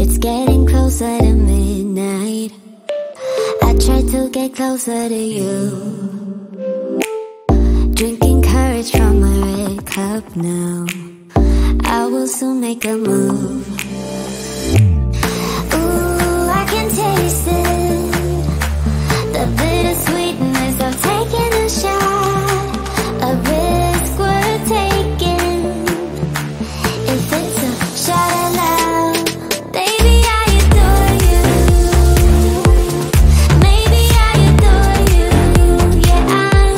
It's getting closer to midnight. I try to get closer to you, drinking courage from my red cup now. I will soon make a move. Ooh, I can taste it, the bittersweetness of taking a shot, a risk worth taking. If it's a shot at love, baby, I adore you. Maybe I adore you. Yeah, I'm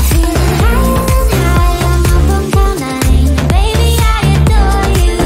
feeling higher and higher. I'm up on cloud nine. Baby, I adore you.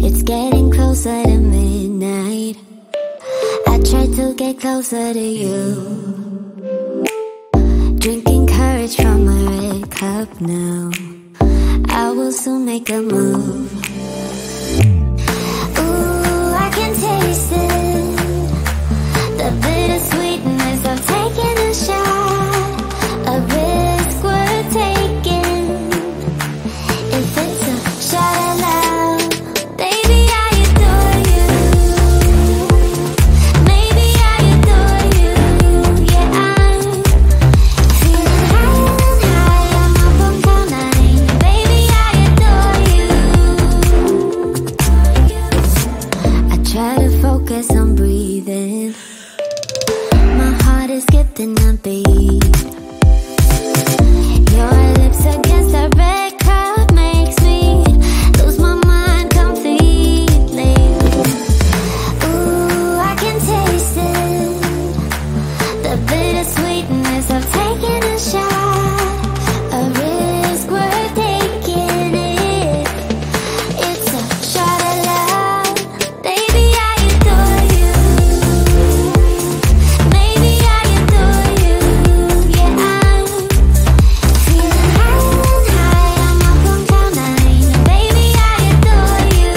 It's getting closer to midnight. I try to get closer to you, drinking courage from a red cup now. I will soon make a move. Ooh, I can taste it, the bittersweetness of taking a shot, a risk worth taking. If it's a shot at love, baby, I adore you. Maybe I adore you. Yeah, I'm feeling higher than high. I'm up on cloud nine. Baby, I adore you. I try to focus on breathing. My heart is skipping a beat. Your lips against a red cup makes me lose my mind completely. Ooh, I can taste it, the bittersweetness of taking a shot, a risk worth taking it. It's a shot at love, baby, I adore you. Maybe I adore you. Yeah, I'm feeling higher than high. I'm up on cloud nine. Baby, I adore you.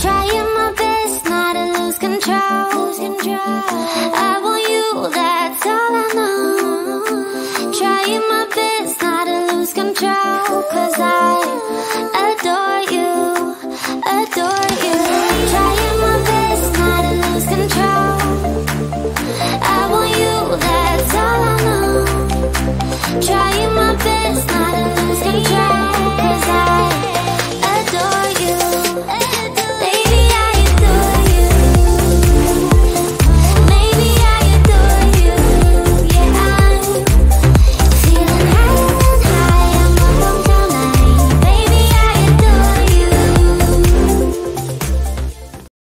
Trying my best not to lose control. I want you, that's all I know. Trying my best not to lose control, 'cause I